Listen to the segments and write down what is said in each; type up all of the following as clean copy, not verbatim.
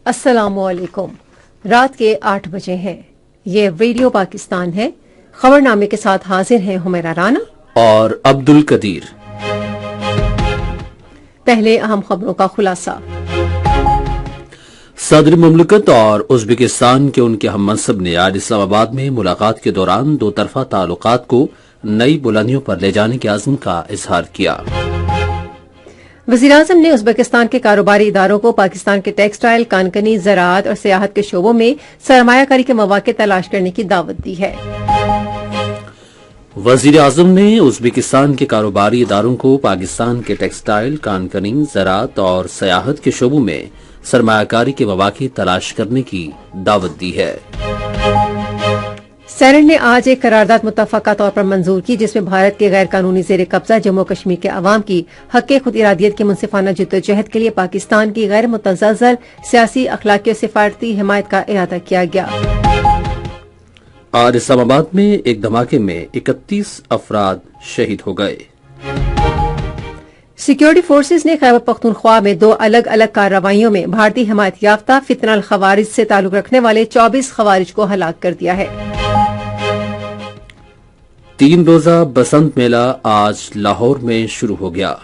السلام علیکم۔ رات کے 8 بجے ہیں۔ یہ ریڈیو پاکستان ہے۔ خبرنامے کے ساتھ حاضر ہیں حمیرہ رانا اور عبد القدیر۔ پہلے اہم خبروں کا خلاصہ۔ صدر مملکت اور ازبکستان کے ان کے ہم منصب نے آج اسلام آباد میں ملاقات کے دوران دو طرفہ تعلقات کو نئی بلندیوں پر لے جانے کے عزم کا اظہار کیا۔ وزیراعظم نے ازبکستان کے کاروباری اداروں کو پاکستان کے ٹیکسٹائل، کانکنی، زراعت اور سیاحت کے شعبوں میں سرمایہ کاری کے مواقع تلاش کرنے کی دعوت دی ہے۔ وزیر اعظم نے ازبکستان کے کاروباری اداروں کو پاکستان کے ٹیکسٹائل، کانکنی، زراعت اور سیاحت کے شعبوں میں سرمایہ کاری کے مواقع تلاش کرنے کی دعوت دی ہے۔ سینیٹ نے آج ایک قرارداد متفقہ طور پر منظور کی جس میں بھارت کے غیر قانونی زیر قبضہ جموں کشمیر کے عوام کی حق خود ارادیت کی منصفانہ جدوجہد کے لیے پاکستان کی غیر متزلزل سیاسی، اخلاقی اور سفارتی حمایت کا اعادہ کیا گیا۔ آج اسلام آباد میں ایک دھماکے میں 31 افراد شہید ہو گئے۔ سیکورٹی فورسز نے خیبر پختونخوا میں 2 الگ الگ کارروائیوں میں بھارتی حمایت یافتہ فتنہ الخوارج سے تعلق رکھنے والے 24 خوارج کو ہلاک کر دیا ہے۔ 3 روزہ بسنت میلہ آج لاہور میں شروع ہو گیا۔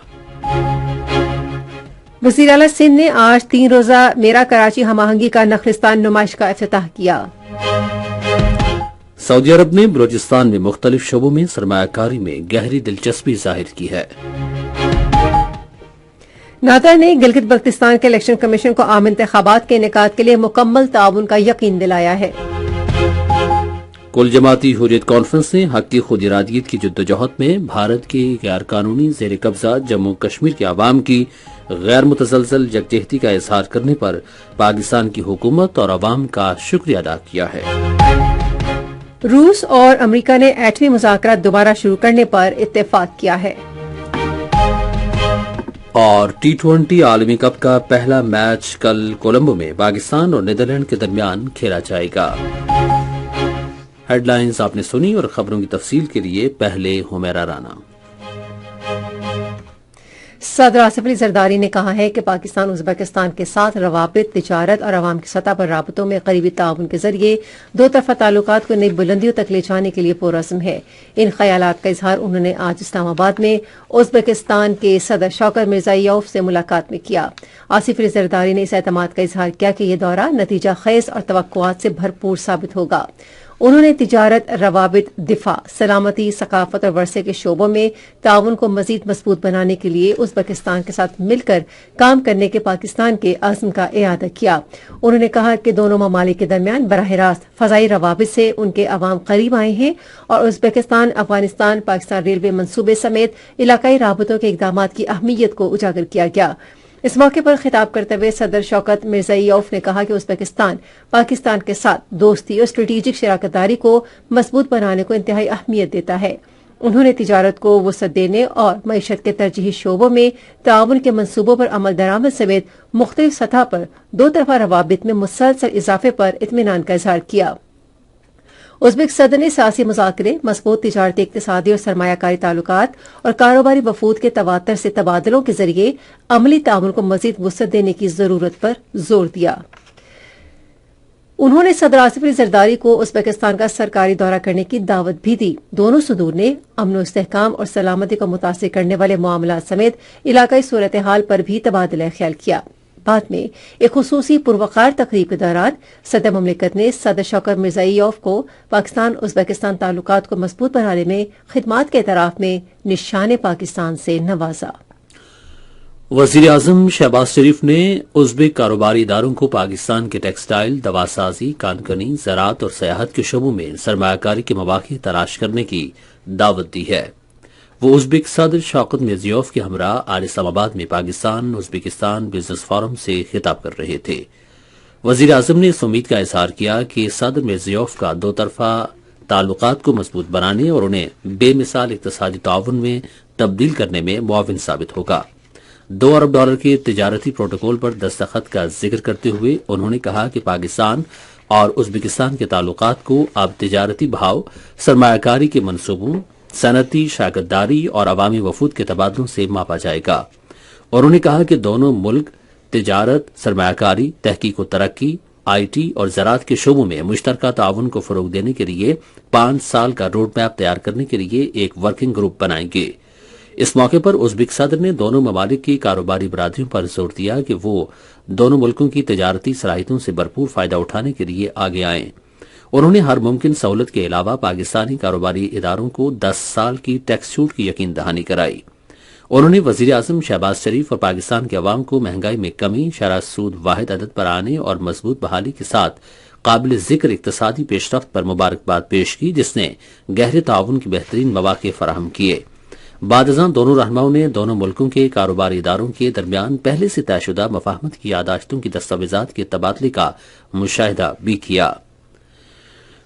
وزیر اعلی سندھ نے آج 3 روزہ میرا کراچی ہم آہنگی کا نخلستان نمائش کا افتتاح کیا۔ سعودی عرب نے بلوچستان میں مختلف شعبوں میں سرمایہ کاری میں گہری دلچسپی ظاہر کی ہے۔ نادا نے گلگت بلتستان کے الیکشن کمیشن کو عام انتخابات کے انعقاد کے لیے مکمل تعاون کا یقین دلایا ہے۔ کل جماعتی حریت کانفرنس نے حق کی خود ارادیت کی جدوجہد میں بھارت کی غیر قانونی زیر قبضہ جموں کشمیر کے عوام کی غیر متزلزل یکجہتی کا اظہار کرنے پر پاکستان کی حکومت اور عوام کا شکریہ ادا کیا ہے۔ روس اور امریکہ نے ایٹمی مذاکرات دوبارہ شروع کرنے پر اتفاق کیا ہے۔ اور T20 عالمی کپ کا پہلا میچ کل کولمبو میں پاکستان اور نیدرلینڈ کے درمیان کھیلا جائے گا۔ ہیڈ لائنز آپ نے سنی اور خبروں کی تفصیل کے لیے پہلے حمیرہ رانا۔ صدر آصف علی زرداری نے کہا ہے کہ پاکستان ازبکستان کے ساتھ روابط، تجارت اور عوام کی سطح پر رابطوں میں قریبی تعاون کے ذریعے دو طرفہ تعلقات کو نئی بلندیوں تک لے جانے کے لیے پرعزم ہے۔ ان خیالات کا اظہار انہوں نے آج اسلام آباد میں ازبکستان کے صدر شوکت مرزائیوف سے ملاقات میں کیا۔ آصف علی زرداری نے اس اعتماد کا اظہار کیا کہ یہ دورہ نتیجہ خیز اور توقعات سے بھرپور ثابت ہوگا۔ انہوں نے تجارت، روابط، دفاع، سلامتی، ثقافت اور ورثے کے شعبوں میں تعاون کو مزید مضبوط بنانے کے لیے ازبکستان کے ساتھ مل کر کام کرنے کے پاکستان کے عزم کا اعادہ کیا۔ انہوں نے کہا کہ دونوں ممالک کے درمیان براہ راست فضائی روابط سے ان کے عوام قریب آئے ہیں اور ازبکستان افغانستان پاکستان ریلوے منصوبے سمیت علاقائی رابطوں کے اقدامات کی اہمیت کو اجاگر کیا گیا۔ اس موقع پر خطاب کرتے ہوئے صدر شوکت مرزائیوف نے کہا کہ ازبکستان پاکستان کے ساتھ دوستی اور اسٹریٹجک شراکت داری کو مضبوط بنانے کو انتہائی اہمیت دیتا ہے۔ انہوں نے تجارت کو وسعت دینے اور معیشت کے ترجیحی شعبوں میں تعاون کے منصوبوں پر عمل درآمد سمیت مختلف سطح پر دو طرفہ روابط میں مسلسل اضافے پر اطمینان کا اظہار کیا۔ ازبک صدر نے سیاسی مذاکرے، مضبوط تجارتی، اقتصادی اور سرمایہ کاری تعلقات اور کاروباری وفود کے تواتر سے تبادلوں کے ذریعے عملی تعاون کو مزید وسعت دینے کی ضرورت پر زور دیا۔ انہوں نے صدر آصف علی زرداری کو ازبکستان کا سرکاری دورہ کرنے کی دعوت بھی دی۔ دونوں صدور نے امن و استحکام اور سلامتی کو متاثر کرنے والے معاملات سمیت علاقائی صورتحال پر بھی تبادلہ خیال کیا۔ بعد میں ایک خصوصی پروقار تقریب کے دوران صدر مملکت نے صدر شوکت مرزائیوف کو پاکستان ازبکستان تعلقات کو مضبوط بنانے میں خدمات کے اعتراف میں نشان پاکستان سے نوازا۔ وزیر اعظم شہباز شریف نے ازبک کاروباری اداروں کو پاکستان کے ٹیکسٹائل، دواسازی، کانکنی، زراعت اور سیاحت کے شعبوں میں سرمایہ کاری کے مواقع تلاش کرنے کی دعوت دی ہے۔ وہ ازبک صدر شوکت مرزائیوف کے ہمراہ آج اسلام آباد میں پاکستان ازبکستان بزنس فورم سے خطاب کر رہے تھے۔ وزیر اعظم نے اس امید کا اظہار کیا کہ صدر مرزائیوف کا دو طرفہ تعلقات کو مضبوط بنانے اور انہیں بے مثال اقتصادی تعاون میں تبدیل کرنے میں معاون ثابت ہوگا۔ $2 ارب کے تجارتی پروٹوکول پر دستخط کا ذکر کرتے ہوئے انہوں نے کہا کہ پاکستان اور ازبکستان کے تعلقات کو اب تجارتی بہاؤ، سرمایہ کاری کے منصوبوں، صنعتی شراکت داری اور عوامی وفود کے تبادلوں سے ماپا جائے گا۔ اور انہوں نے کہا کہ دونوں ملک تجارت، سرمایہ کاری، تحقیق و ترقی، آئی ٹی اور زراعت کے شعبوں میں مشترکہ تعاون کو فروغ دینے کے لیے 5 سال کا روڈ میپ تیار کرنے کے لیے ایک ورکنگ گروپ بنائیں گے۔ اس موقع پر ازبک صدر نے دونوں ممالک کی کاروباری برادریوں پر زور دیا کہ وہ دونوں ملکوں کی تجارتی صلاحیتوں سے بھرپور فائدہ اٹھانے کے لیے آگے آئیں۔ انہوں نے ہر ممکن سہولت کے علاوہ پاکستانی کاروباری اداروں کو 10 سال کی ٹیکس چھوٹ کی یقین دہانی کرائی۔ انہوں نے وزیر اعظم شہباز شریف اور پاکستان کے عوام کو مہنگائی میں کمی، شرح سود واحد عدد پر آنے اور مضبوط بحالی کے ساتھ قابل ذکر اقتصادی پیش رفت پر مبارکباد پیش کی، جس نے گہرے تعاون کے بہترین مواقع فراہم کیے۔ بعد ازاں دونوں رہنماؤں نے دونوں ملکوں کے کاروباری اداروں کے درمیان پہلے سے طے شدہ مفاہمت کی یادداشتوں کی دستاویزات کے تبادلے کا مشاہدہ بھی کیا۔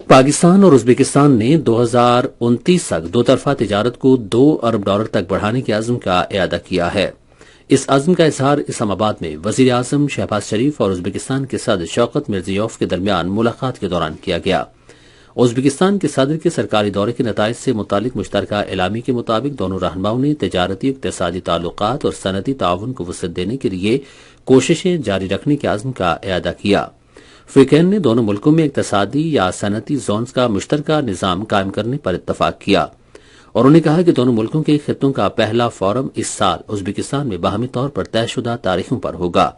پاکستان اور ازبکستان نے 2029 تک دو طرفہ تجارت کو $2 ارب تک بڑھانے کے عزم کا اعادہ کیا ہے۔ اس عزم کا اظہار اسلام آباد میں وزیر اعظم شہباز شریف اور ازبکستان کے صدر شوکت مرزیوف کے درمیان ملاقات کے دوران کیا گیا۔ ازبکستان کے صدر کے سرکاری دورے کے نتائج سے متعلق مشترکہ اعلامی کے مطابق دونوں رہنماؤں نے تجارتی اقتصادی تعلقات اور صنعتی تعاون کو وسعت دینے کے لیے کوششیں جاری رکھنے کے عزم کا اعادہ کیا۔ فریقین نے دونوں ملکوں میں اقتصادی یا صنعتی زونز کا مشترکہ نظام قائم کرنے پر اتفاق کیا۔ اور انہوں نے کہا کہ دونوں ملکوں کے خطوں کا پہلا فورم اس سال ازبکستان میں باہمی طور پر طے شدہ تاریخوں پر ہوگا۔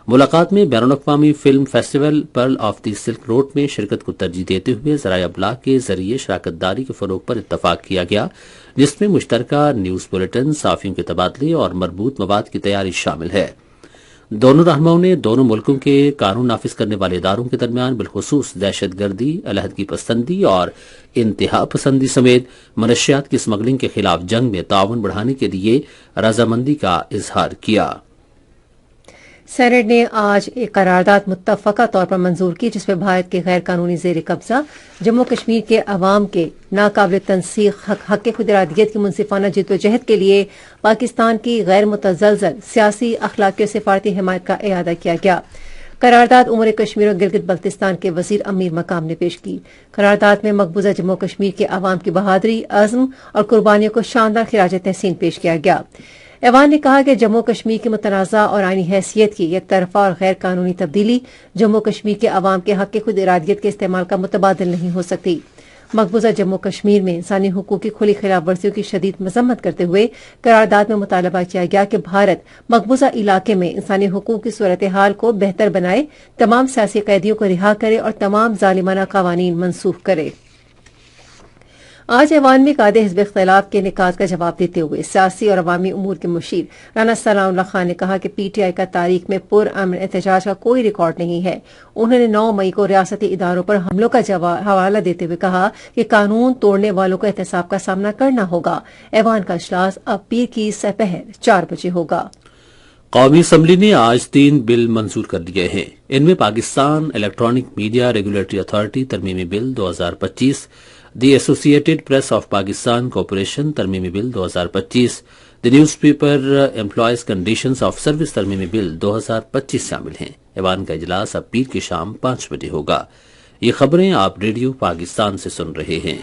ملاقات میں بین الاقوامی film festival Pearl of the silk road میں شرکت کو ترجیح دیتے ہوئے ذرائع ابلاغ کے ذریعے شراکت داری کے فروغ پر اتفاق کیا گیا، جس میں مشترکہ نیوز بلیٹن، صحافیوں کے تبادلے اور مربوط مواد کی تیاری شامل ہے۔ دونوں رہنماؤں نے دونوں ملکوں کے قانون نافذ کرنے والے اداروں کے درمیان بالخصوص دہشت گردی، علیحدگی پسندی اور انتہا پسندی سمیت منشیات کی اسمگلنگ کے خلاف جنگ میں تعاون بڑھانے کے لیے رضامندی کا اظہار کیا۔ سینیٹ نے آج ایک قرارداد متفقہ طور پر منظور کی، جس میں بھارت کے غیر قانونی زیر قبضہ جموں کشمیر کے عوام کے ناقابل تنسیق حق خود ارادیت کی منصفانہ جدوجہد کے لیے پاکستان کی غیر متزلزل سیاسی، اخلاقی اور سفارتی حمایت کا اعادہ کیا گیا۔ قرارداد امور کشمیر اور گلگت بلتستان کے وزیر امیر مقام نے پیش کی۔ قرارداد میں مقبوضہ جموں کشمیر کے عوام کی بہادری، عزم اور قربانیوں کو شاندار خراج تحسین پیش کیا گیا۔ ایوان نے کہا کہ جموں کشمیر کی متنازع اور آئینی حیثیت کی یک طرفہ اور غیر قانونی تبدیلی جموں کشمیر کے عوام کے حق خود ارادیت کے استعمال کا متبادل نہیں ہو سکتی۔ مقبوضہ جموں کشمیر میں انسانی حقوق کی کھلی خلاف ورزیوں کی شدید مذمت کرتے ہوئے قرارداد میں مطالبہ کیا گیا کہ بھارت مقبوضہ علاقے میں انسانی حقوق کی صورتحال کو بہتر بنائے، تمام سیاسی قیدیوں کو رہا کرے اور تمام ظالمانہ قوانین منسوخ کرے۔ آج ایوان میں قائد حزب اختلاف کے نکات کا جواب دیتے ہوئے سیاسی اور عوامی امور کے مشیر رانا ثناء اللہ خان نے کہا کہ پی ٹی آئی کا تاریخ میں پرامن احتجاج کا کوئی ریکارڈ نہیں ہے۔ انہوں نے 9 مئی کو ریاستی اداروں پر حملوں کا حوالہ دیتے ہوئے کہا کہ قانون توڑنے والوں کو احتساب کا سامنا کرنا ہوگا۔ ایوان کا اجلاس اب پیر کی سپہر 4 بجے ہوگا۔ قومی اسمبلی نے آج 3 بل منظور کر دیے ہیں۔ ان میں Pakistan electronic media regulatory authority ترمیمی bill 2025، the associated press of Pakistan corporation ترمیمی bill 2025، the news paper employees conditions of service ترمیمی بل 2025 شامل ہیں۔ ایوان کا اجلاس اب پیر کی شام 5 بجے ہوگا۔ یہ خبریں آپ ریڈیو پاکستان سے سن رہے ہیں۔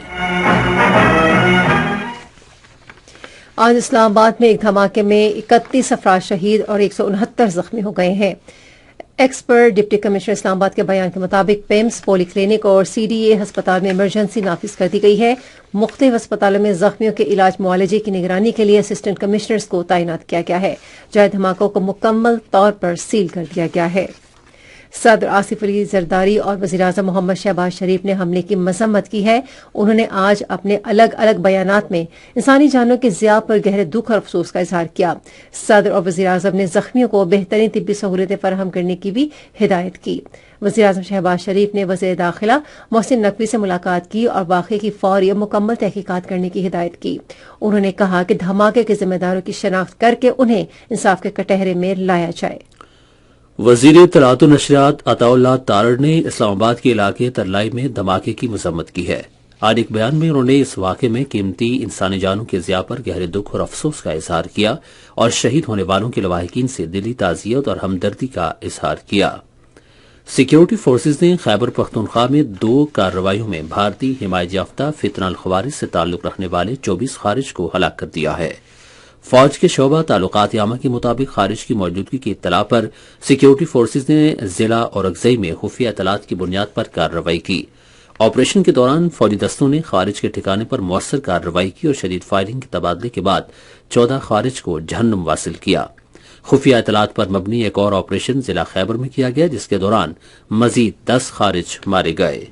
آج اسلام آباد میں ایک دھماکے میں 31 افراد شہید اور 169 زخمی ہو گئے ہیں۔ ایکسپرٹ ڈپٹی کمشنر اسلام آباد کے بیان کے مطابق پیمز پولی کلینک اور سی ڈی اے ہسپتال میں ایمرجنسی نافذ کر دی گئی ہے۔ مختلف اسپتالوں میں زخمیوں کے علاج معالجے کی نگرانی کے لیے اسسٹنٹ کمشنرز کو تعینات کیا گیا ہے، جائے دھماکوں کو مکمل طور پر سیل کر دیا گیا ہے۔ صدر آصف علی زرداری اور وزیراعظم محمد شہباز شریف نے حملے کی مذمت کی ہے۔ انہوں نے آج اپنے الگ الگ بیانات میں انسانی جانوں کے ضیاع پر گہرے دکھ اور افسوس کا اظہار کیا۔ صدر اور وزیراعظم نے زخمیوں کو بہترین طبی سہولتیں فراہم کرنے کی بھی ہدایت کی۔ وزیراعظم شہباز شریف نے وزیر داخلہ محسن نقوی سے ملاقات کی اور واقعے کی فوری اور مکمل تحقیقات کرنے کی ہدایت کی۔ انہوں نے کہا کہ دھماکے کے ذمہ داروں کی شناخت کر کے انہیں انصاف کے کٹہرے میں لایا جائے۔ وزیر اطلاعات و نشریات عطاء اللہ تارڑ نے اسلام آباد کے علاقے ترلائی میں دھماکے کی مذمت کی ہے۔ آج ایک بیان میں انہوں نے اس واقعے میں قیمتی انسانی جانوں کے ضیاع پر گہرے دکھ اور افسوس کا اظہار کیا اور شہید ہونے والوں کے لواحقین سے دلی تعزیت اور ہمدردی کا اظہار کیا۔ سیکیورٹی فورسز نے خیبر پختونخوا میں 2 کارروائیوں میں بھارتی حمایت یافتہ فتنہ الخوارج سے تعلق رکھنے والے 24 خارج کو ہلاک کر دیا ہے۔ فوج کے شعبہ تعلقات عامہ کے مطابق خارج کی موجودگی کی اطلاع پر سیکیورٹی فورسز نے ضلع اورکزئی میں خفیہ اطلاعات کی بنیاد پر کارروائی کی۔ آپریشن کے دوران فوجی دستوں نے خارج کے ٹھکانے پر مؤثر کارروائی کی اور شدید فائرنگ کے تبادلے کے بعد 14 خارج کو جہنم واصل کیا۔ خفیہ اطلاعات پر مبنی ایک اور آپریشن ضلع خیبر میں کیا گیا، جس کے دوران مزید 10 خارج مارے گئے۔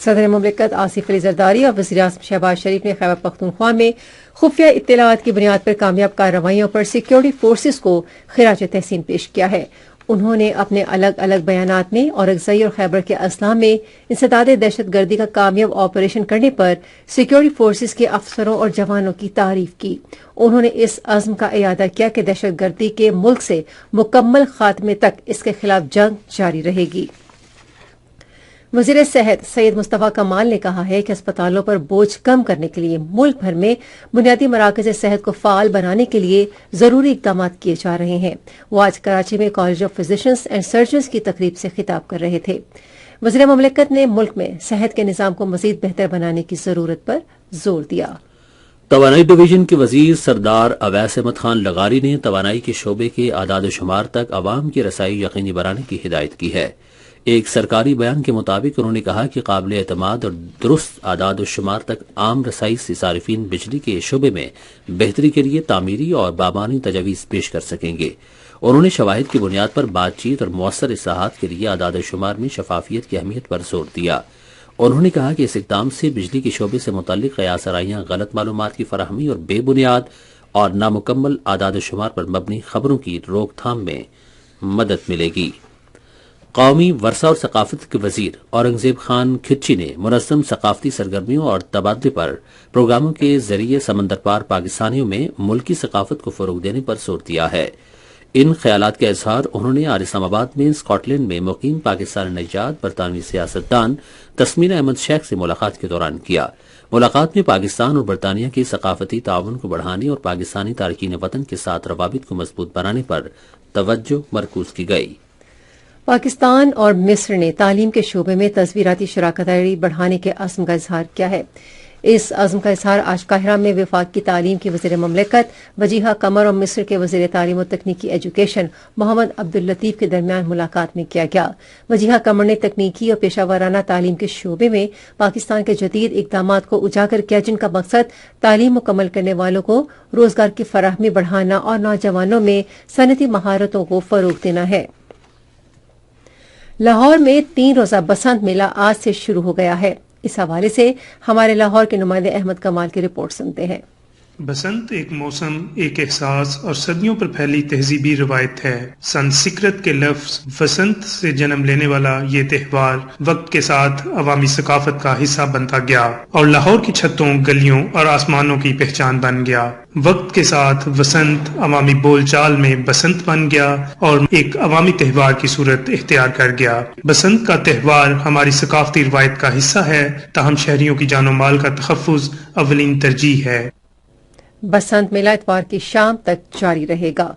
صدر مملکت آصف علی زرداری اور وزیر اعظم شہباز شریف نے خیبر پختونخوا میں خفیہ اطلاعات کی بنیاد پر کامیاب کارروائیوں پر سیکیورٹی فورسز کو خراج تحسین پیش کیا ہے۔ انہوں نے اپنے الگ الگ بیانات میں اورکزئی اور خیبر کے اضلاع میں انسداد دہشت گردی کا کامیاب آپریشن کرنے پر سیکیورٹی فورسز کے افسروں اور جوانوں کی تعریف کی۔ انہوں نے اس عزم کا اعادہ کیا کہ دہشت گردی کے ملک سے مکمل خاتمے تک اس کے خلاف جنگ جاری رہے گی۔ وزیر صحت سید مصطفیٰ کمال نے کہا ہے کہ اسپتالوں پر بوجھ کم کرنے کے لیے ملک بھر میں بنیادی مراکز صحت کو فعال بنانے کے لیے ضروری اقدامات کیے جا رہے ہیں۔ وہ آج کراچی میں college of physicians and surgeons کی تقریب سے خطاب کر رہے تھے۔ وزیر مملکت نے ملک میں صحت کے نظام کو مزید بہتر بنانے کی ضرورت پر زور دیا۔ توانائی ڈویژن کے وزیر سردار اویس احمد خان لغاری نے توانائی کے شعبے کے اعداد و شمار تک عوام کی رسائی یقینی بنانے کی ہدایت کی ہے۔ ایک سرکاری بیان کے مطابق انہوں نے کہا کہ قابل اعتماد اور درست اعداد و شمار تک عام رسائی سے صارفین بجلی کے شعبے میں بہتری کے لیے تعمیری اور بامانی تجاویز پیش کر سکیں گے۔ انہوں نے شواہد کی بنیاد پر بات چیت اور مؤثر اصلاحات کے لیے اعداد و شمار میں شفافیت کی اہمیت پر زور دیا۔ انہوں نے کہا کہ اس اقدام سے بجلی کے شعبے سے متعلق قیاس آرائیاں، غلط معلومات کی فراہمی اور بے بنیاد اور نامکمل اعداد و شمار پر مبنی خبروں کی روک تھام میں مدد ملے گی۔ قومی ورثہ اور ثقافت کے وزیر اورنگزیب خان کھچی نے منظم ثقافتی سرگرمیوں اور تبادلے پر پروگراموں کے ذریعے سمندر پار پاکستانیوں میں ملکی ثقافت کو فروغ دینے پر زور دیا ہے۔ ان خیالات کا اظہار انہوں نے آج اسلام آباد میں اسکاٹ لینڈ میں مقیم پاکستان نژاد برطانوی سیاستدان تسمینہ احمد شیخ سے ملاقات کے دوران کیا۔ ملاقات میں پاکستان اور برطانیہ کے ثقافتی تعاون کو بڑھانے اور پاکستانی تارکین وطن کے ساتھ روابط کو مضبوط بنانے پر توجہ مرکوز کی گئی۔ پاکستان اور مصر نے تعلیم کے شعبے میں تصویراتی شراکت داری بڑھانے کے عزم کا اظہار کیا ہے۔ اس عزم کا اظہار آج قاہرہ میں وفاق کی تعلیم کی وزیر مملکت وجیہہ قمر اور مصر کے وزیر تعلیم و تکنیکی ایجوکیشن محمد عبداللطیف کے درمیان ملاقات میں کیا گیا۔ وجیہہ قمر نے تکنیکی اور پیشہ ورانہ تعلیم کے شعبے میں پاکستان کے جدید اقدامات کو اجاگر کیا، جن کا مقصد تعلیم مکمل کرنے والوں کو روزگار کی فراہمی بڑھانا اور نوجوانوں میں صنعتی مہارتوں کو فروغ دینا ہے۔ لاہور میں 3 روزہ بسنت میلہ آج سے شروع ہو گیا ہے۔ اس حوالے سے ہمارے لاہور کے نمائندے احمد کمال کی رپورٹ سنتے ہیں۔ بسنت ایک موسم، ایک احساس اور صدیوں پر پھیلی تہذیبی روایت ہے۔ سنسکرت کے لفظ وسنت سے جنم لینے والا یہ تہوار وقت کے ساتھ عوامی ثقافت کا حصہ بنتا گیا اور لاہور کی چھتوں، گلیوں اور آسمانوں کی پہچان بن گیا۔ وقت کے ساتھ وسنت عوامی بول چال میں بسنت بن گیا اور ایک عوامی تہوار کی صورت اختیار کر گیا۔ بسنت کا تہوار ہماری ثقافتی روایت کا حصہ ہے، تاہم شہریوں کی جان و مال کا تحفظ اولین ترجیح ہے۔ بسنت میلہ اتوار کی شام تک جاری رہے گا۔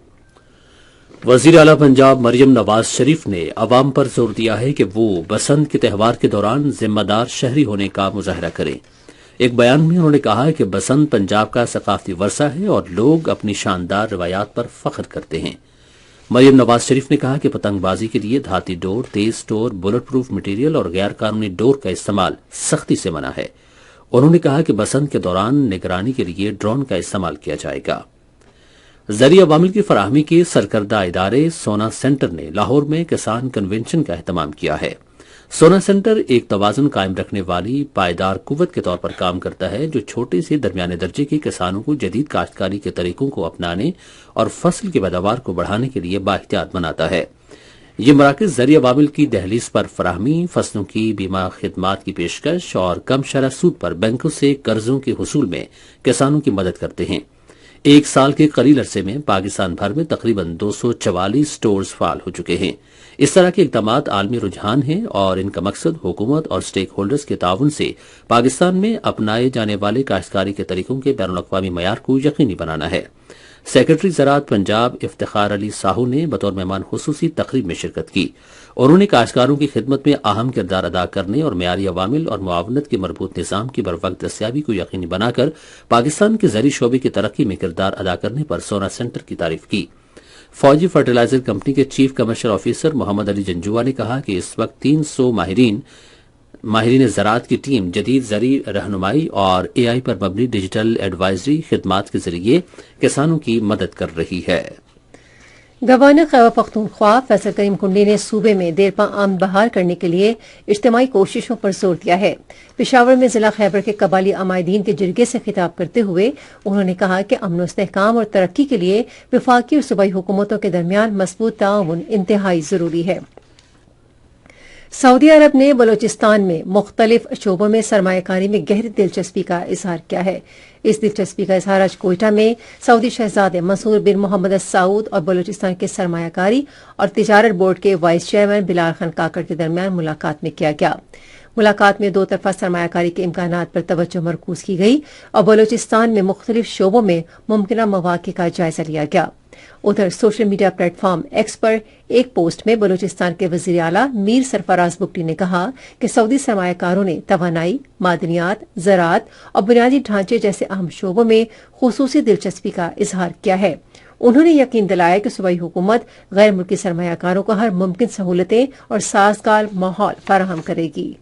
وزیر اعلیٰ پنجاب مریم نواز شریف نے عوام پر زور دیا ہے کہ وہ بسنت کے تہوار کے دوران ذمہ دار شہری ہونے کا مظاہرہ کریں۔ ایک بیان میں انہوں نے کہا کہ بسنت پنجاب کا ثقافتی ورثہ ہے اور لوگ اپنی شاندار روایات پر فخر کرتے ہیں۔ مریم نواز شریف نے کہا کہ پتنگ بازی کے لیے دھاتی ڈور، تیز ڈور، بلٹ پروف مٹیریل اور غیر قانونی ڈور کا استعمال سختی سے منع ہے۔ انہوں نے کہا کہ بسنت کے دوران نگرانی کے لیے ڈرون کا استعمال کیا جائے گا۔ زرعی عوامل کی فراہمی کے سرکردہ ادارے سونا سینٹر نے لاہور میں کسان کنونشن کا اہتمام کیا ہے۔ سونا سینٹر ایک توازن قائم رکھنے والی پائیدار قوت کے طور پر کام کرتا ہے جو چھوٹے سے درمیانے درجے کے کسانوں کو جدید کاشتکاری کے طریقوں کو اپنانے اور فصل کی پیداوار کو بڑھانے کے لیے بااختیار بناتا ہے۔ یہ مراکز زرعی عوامل کی دہلیز پر فراہمی، فصلوں کی بیمہ خدمات کی پیشکش اور کم شرح سود پر بینکوں سے قرضوں کے حصول میں کسانوں کی مدد کرتے ہیں۔ ایک سال کے قلیل عرصے میں پاکستان بھر میں تقریباً 244 سٹورز فعال ہو چکے ہیں۔ اس طرح کے اقدامات عالمی رجحان ہیں اور ان کا مقصد حکومت اور سٹیک ہولڈرز کے تعاون سے پاکستان میں اپنائے جانے والے کاشتکاری کے طریقوں کے بین الاقوامی معیار کو یقینی بنانا ہے۔ سیکرٹری زراعت پنجاب افتخار علی ساہو نے بطور مہمان خصوصی تقریب میں شرکت کی. انہوں نے کاشتکاروں کی خدمت میں اہم کردار ادا کرنے اور معیاری عوامل اور معاونت کے مربوط نظام کی بروقت دستیابی کو یقینی بنا کر پاکستان کے زرعی شعبے کی ترقی میں کردار ادا کرنے پر سونا سینٹر کی تعریف کی. فوجی فرٹیلائزر کمپنی کے چیف کمرشل آفیسر محمد علی جنجوا نے کہا کہ اس وقت 300 ماہرین زراعت کی ٹیم جدید زرعی رہنمائی اور اے آئی پر مبنی ڈیجیٹل ایڈوائزری خدمات کے ذریعے کسانوں کی مدد کر رہی ہے. گورنر خیبر پختونخوا فیصل کریم کنڈی نے صوبے میں دیرپا امن بحال کرنے کے لیے اجتماعی کوششوں پر زور دیا ہے. پشاور میں ضلع خیبر کے قبائلی عمائدین کے جرگے سے خطاب کرتے ہوئے انہوں نے کہا کہ امن و استحکام اور ترقی کے لیے وفاقی اور صوبائی حکومتوں کے درمیان مضبوط تعاون انتہائی ضروری ہے. سعودی عرب نے بلوچستان میں مختلف شعبوں میں سرمایہ کاری میں گہری دلچسپی کا اظہار کیا ہے. اس دلچسپی کا اظہار آج کوئٹہ میں سعودی شہزادے منصور بن محمد السعود اور بلوچستان کے سرمایہ کاری اور تجارت بورڈ کے وائس چیئرمین بلال خان کاکڑ کے درمیان ملاقات میں کیا گیا. ملاقات میں دو طرفہ سرمایہ کاری کے امکانات پر توجہ مرکوز کی گئی اور بلوچستان میں مختلف شعبوں میں ممکنہ مواقع کا جائزہ لیا گیا. ادھر social media platform X پر ایک پوسٹ میں بلوچستان کے وزیر اعلیٰ میر سرفراز بگٹی نے کہا کہ سعودی سرمایہ کاروں نے توانائی، معدنیات، زراعت اور بنیادی ڈھانچے جیسے اہم شعبوں میں خصوصی دلچسپی کا اظہار کیا ہے. انہوں نے یقین دلایا کہ صوبائی حکومت غیر ملکی سرمایہ کاروں کو ہر ممکن سہولتیں اور سازگار ماحول فراہم کرے گی.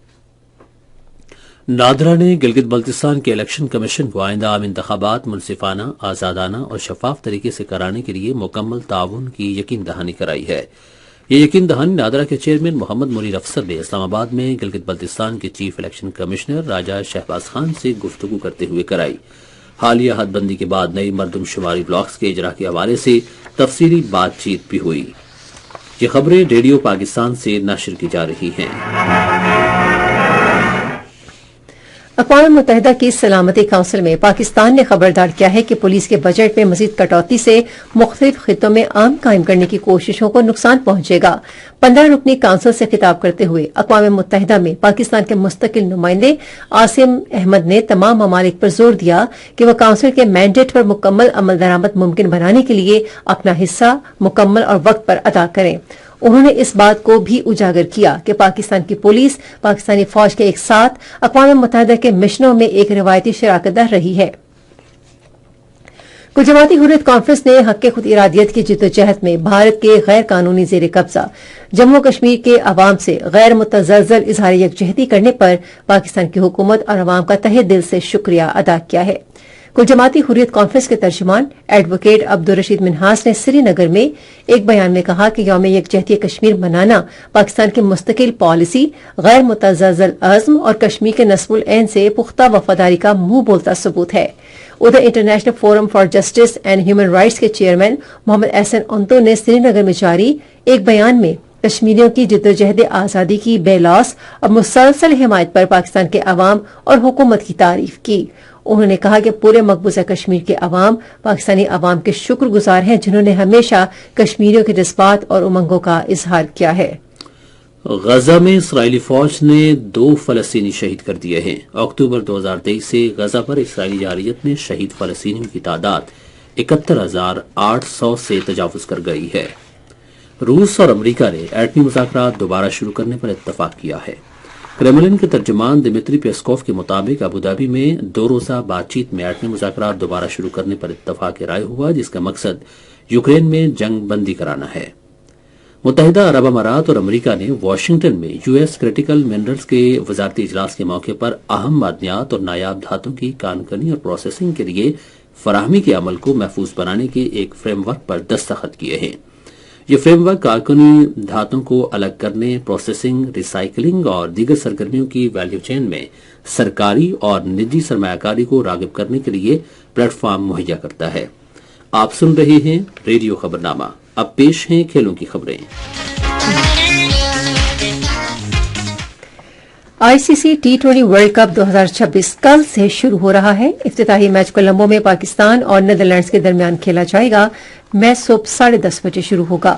نادرا نے گلگت بلتستان کے الیکشن کمیشن کو آئندہ عام انتخابات منصفانہ، آزادانہ اور شفاف طریقے سے کرانے کے لیے مکمل تعاون کی یقین دہانی کرائی ہے. یہ یقین دہانی نادرا کے چیئرمین محمد منیر افسر نے اسلام آباد میں گلگت بلتستان کے چیف الیکشن کمشنر راجہ شہباز خان سے گفتگو کرتے ہوئے کرائی. حالیہ حد بندی کے بعد نئی مردم شماری بلاکس کے اجرا کے حوالے سے تفصیلی بات چیت بھی ہوئی. یہ خبریں ریڈیو پاکستان سے نشر کی جا رہی ہیں. اقوام متحدہ کی سلامتی کونسل میں پاکستان نے خبردار کیا ہے کہ پولیس کے بجٹ میں مزید کٹوتی سے مختلف خطوں میں امن قائم کرنے کی کوششوں کو نقصان پہنچے گا. 15 رکنی کونسل سے خطاب کرتے ہوئے اقوام متحدہ میں پاکستان کے مستقل نمائندے عاصم احمد نے تمام ممالک پر زور دیا کہ وہ کونسل کے مینڈیٹ پر مکمل عمل درآمد ممکن بنانے کے لیے اپنا حصہ مکمل اور وقت پر ادا کریں. انہوں نے اس بات کو بھی اجاگر کیا کہ پاکستان کی پولیس پاکستانی فوج کے ایک ساتھ اقوام متحدہ کے مشنوں میں ایک روایتی شراکت دار رہی ہے. کل جماعتی حریت کانفرنس نے حق خود ارادیت کی جدوجہد میں بھارت کے غیر قانونی زیر قبضہ جموں کشمیر کے عوام سے غیر متزلزل اظہار یکجہتی کرنے پر پاکستان کی حکومت اور عوام کا تہہ دل سے شکریہ ادا کیا ہے. کل جماعتی حریت کانفرنس کے ترجمان ایڈوکیٹ عبدالرشید منہاس نے سری نگر میں ایک بیان میں کہا کہ یوم یکجہتی کشمیر منانا پاکستان کی مستقل پالیسی، غیر متزلزل عزم اور کشمیر کے نصب العین سے پختہ وفاداری کا منہ بولتا ثبوت ہے. ادھر international forum for justice and human rights کے چیئرمین محمد احسن انتو نے سری نگر میں جاری ایک بیان میں کشمیریوں کی جدوجہد آزادی کی بے لوث اور مسلسل حمایت پر پاکستان کے عوام اور حکومت کی تعریف کی. انہوں نے کہا کہ پورے مقبوضہ کشمیر کے عوام پاکستانی عوام کے شکر گزار ہیں جنہوں نے ہمیشہ کشمیریوں کے جذبات اور امنگوں کا اظہار کیا ہے. غزہ میں اسرائیلی فوج نے 2 فلسطینی شہید کر دیے ہیں. اکتوبر 2023 سے غزہ پر اسرائیلی جارحیت میں شہید فلسطینیوں کی تعداد 71,800 سے تجاوز کر گئی ہے. روس اور امریکہ نے ایٹمی مذاکرات دوبارہ شروع کرنے پر اتفاق کیا ہے. کریملن کے ترجمان دمیتری پیسکوف کے مطابق ابوظہبی میں 2 روزہ بات چیت میں ایٹمی مذاکرات دوبارہ شروع کرنے پر اتفاق رائے ہوا، جس کا مقصد یوکرین میں جنگ بندی کرانا ہے. متحدہ عرب امارات اور امریکہ نے واشنگٹن میں یو ایس کریٹیکل منرلز کے وزارتی اجلاس کے موقع پر اہم معدنیات اور نایاب دھاتوں کی کانکنی اور پروسیسنگ کے لیے فراہمی کے عمل کو محفوظ بنانے کے ایک فریم ورک پر دستخط کیے ہیں. یہ فریم ورک کارکنی دھاتوں کو الگ کرنے، پروسیسنگ، ریسائکلنگ اور دیگر سرگرمیوں کی ویلیو چین میں سرکاری اور نجی سرمایہ کاری کو راغب کرنے کے لیے پلیٹ فارم مہیا کرتا ہے. آپ سن رہے ہیں ریڈیو خبرنامہ. اب پیش ہیں کھیلوں کی خبریں. آئی سی سی T20 ورلڈ کپ 2026 کل سے شروع ہو رہا ہے. افتتاحی میچ کولمبو میں پاکستان اور نیدرلینڈز کے درمیان کھیلا جائے گا. میچ صبح 10:30 بجے شروع ہوگا.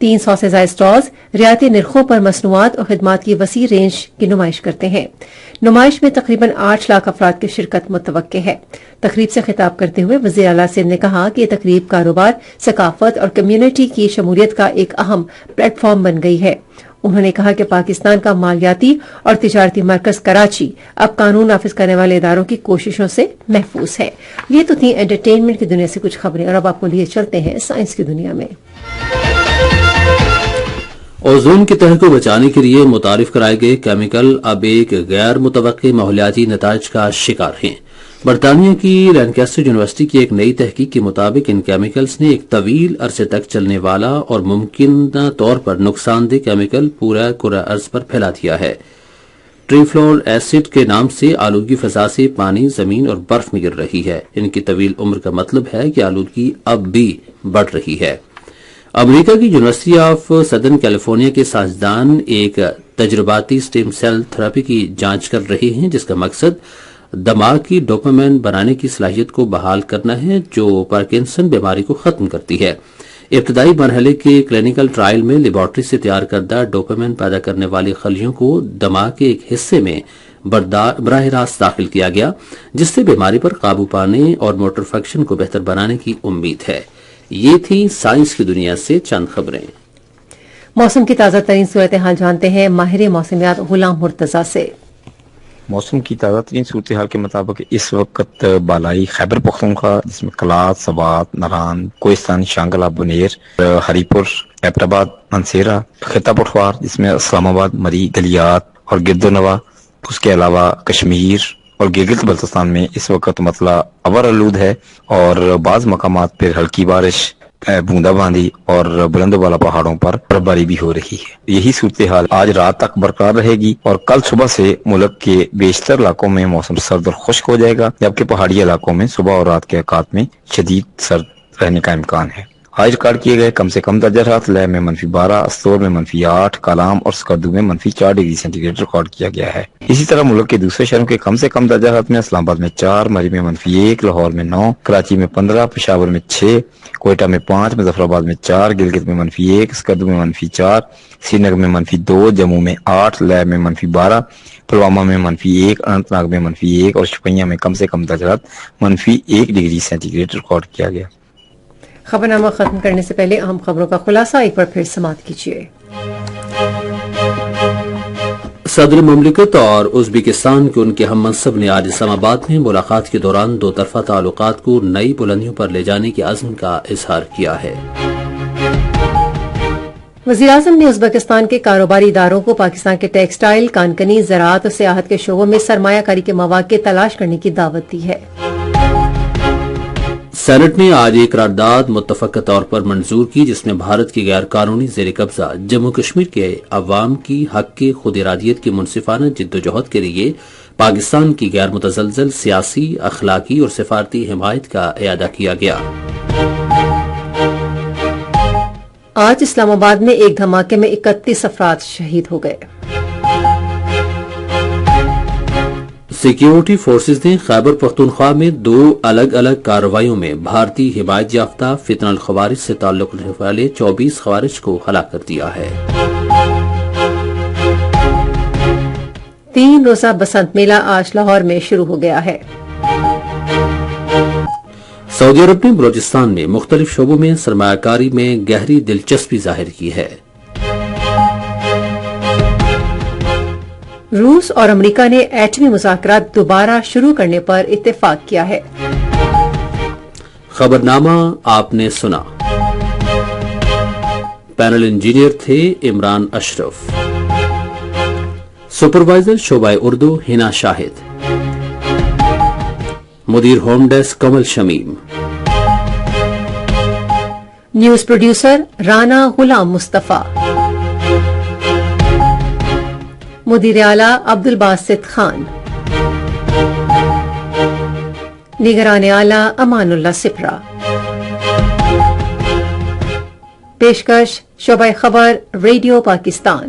300 سے زائد سٹالز رعایتی نرخوں پر مصنوعات اور خدمات کی وسیع رینج کی نمائش کرتے ہیں۔ نمائش میں تقریباً 8 لاکھ افراد کی شرکت متوقع ہے۔ تقریب سے خطاب کرتے ہوئے وزیر اعلیٰ سندھ نے کہا کہ یہ تقریب کاروبار، ثقافت اور کمیونٹی کی شمولیت کا ایک اہم پلیٹ فارم بن گئی ہے۔ انہوں نے کہا کہ پاکستان کا مالیاتی اور تجارتی مرکز کراچی اب قانون نافذ کرنے والے اداروں کی کوششوں سے محفوظ ہے۔ یہ تو تھی انٹرٹینمنٹ کی دنیا سے کچھ خبریں، اور اب آپ کو لیے چلتے ہیں سائنس کی دنیا میں۔ اوزون کی تہہ کو بچانے کے لیے متعارف کرائے گئے کیمیکل اب ایک غیر متوقع ماحولیاتی نتائج کا شکار ہیں۔ برطانیہ کی لینکیسٹر یونیورسٹی کی ایک نئی تحقیق کے مطابق ان کیمیکلز نے ایک طویل عرصے تک چلنے والا اور ممکنہ طور پر نقصان دہ کیمیکل پورا کرہ ارض پر پھیلا دیا ہے۔ ٹریفلور ایسڈ کے نام سے آلودگی فضا سے پانی، زمین اور برف میں گر رہی ہے۔ ان کی طویل عمر کا مطلب ہے کہ آلودگی اب بھی بڑھ رہی ہے۔ امریکہ کی یونیورسٹی آف سدرن کیلیفورنیا کے سائنسدان ایک تجرباتی سٹیم سیل تھراپی کی جانچ کر رہے ہیں، جس کا مقصد دماغ کی ڈوپامین بنانے کی صلاحیت کو بحال کرنا ہے، جو پارکنسن بیماری کو ختم کرتی ہے۔ ابتدائی مرحلے کے کلینکل ٹرائل میں لیبارٹری سے تیار کردہ ڈوپامین پیدا کرنے والی خلیوں کو دماغ کے ایک حصے میں براہ راست داخل کیا گیا، جس سے بیماری پر قابو پانے اور موٹر فنکشن کو بہتر بنانے کی امید ہے۔ یہ تھی سائنس کی دنیا سے چند خبریں۔ موسم کی تازہ ترین صورتحال جانتے ہیں ماہر موسمیات غلام مرتضی سے۔ موسم کی تازہ ترین صورتحال کے مطابق اس وقت بالائی خیبر پختونخوا، جس میں کلات، سوات، نران، کوہستان، شانگلہ، بنیر، ہری پور، ایبٹ آباد، منسیرہ، خطہ پٹوار، جس میں اسلام آباد، مری، گلیات اور گرد و نواح، اس کے علاوہ کشمیر اور گلگت بلتستان میں اس وقت مطلع ابر آلود ہے، اور بعض مقامات پر ہلکی بارش، بوندا باندی اور بلند و بالا پہاڑوں پر برفباری بھی ہو رہی ہے۔ یہی صورتحال آج رات تک برقرار رہے گی، اور کل صبح سے ملک کے بیشتر علاقوں میں موسم سرد اور خشک ہو جائے گا، جبکہ پہاڑی علاقوں میں صبح اور رات کے اوقات میں شدید سرد رہنے کا امکان ہے۔ آج ریکارڈ کیے گئے کم سے کم درجہ حرارت لیہ میں -12، استور میں -8، کالام اور سکردو میں -4 ڈگری سینٹی گریڈ ریکارڈ کیا گیا ہے۔ اسی طرح ملک کے دوسرے شہروں کے کم سے کم درجہ حرارت میں اسلام آباد میں 4، مری میں -1، لاہور میں 9، کراچی میں 15، پشاور میں 6، کوئٹہ میں 5، مظفر آباد میں 4، گلگت میں -1، سکردو میں -4، سری نگر میں -2، جموں میں 8، لیہ میں -12، پلوامہ میں -1، اننت ناگ میں -1 اور شوپیاں میں کم سے کم درجہ حرارت -1 ڈگری سینٹی گریڈ ریکارڈ کیا گیا۔ خبرنامہ ختم کرنے سے پہلے اہم خبروں کا خلاصہ ایک بار پھر سماعت کیجیے۔ صدر مملکت اور ازبکستان کے ان کے ہم منصب نے آج اسلام آباد میں ملاقات کے دوران دو طرفہ تعلقات کو نئی بلندیوں پر لے جانے کے عزم کا اظہار کیا ہے۔ وزیراعظم نے ازبکستان کے کاروباری اداروں کو پاکستان کے ٹیکسٹائل، کانکنی، زراعت اور سیاحت کے شعبوں میں سرمایہ کاری کے مواقع تلاش کرنے کی دعوت دی ہے۔ سینٹ نے آج ایک قرارداد متفقہ طور پر منظور کی، جس میں بھارت کی غیر قانونی زیر قبضہ جموں کشمیر کے عوام کی حق کے خود ارادیت کی منصفانہ جدوجہد کے لیے پاکستان کی غیر متزلزل سیاسی، اخلاقی اور سفارتی حمایت کا اعادہ کیا گیا۔ آج اسلام آباد میں ایک دھماکے میں 31 افراد شہید ہو گئے۔ سیکیورٹی فورسز نے خیبر پختونخوا میں 2 الگ الگ کارروائیوں میں بھارتی حمایت یافتہ فتنہ الخوارج سے تعلق رکھنے والے 24 خوارج کو ہلاک کر دیا ہے۔ 3 روزہ بسنت میلہ آج لاہور میں شروع ہو گیا ہے۔ سعودی عرب نے بلوچستان میں مختلف شعبوں میں سرمایہ کاری میں گہری دلچسپی ظاہر کی ہے۔ روس اور امریکہ نے ایٹمی مذاکرات دوبارہ شروع کرنے پر اتفاق کیا ہے۔ خبرنامہ آپ نے سنا۔ پینل انجینئر تھے عمران اشرف، سپروائزر شعبہ اردو ہنا شاہد، مدیر ہوم ڈیسک کمل شمیم، نیوز پروڈیوسر رانا غلام مصطفیٰ، مدیر اعلیٰ عبد الباسط خان، نگران اعلیٰ امان اللہ سپرا، پیشکش شعبہ خبر ریڈیو پاکستان۔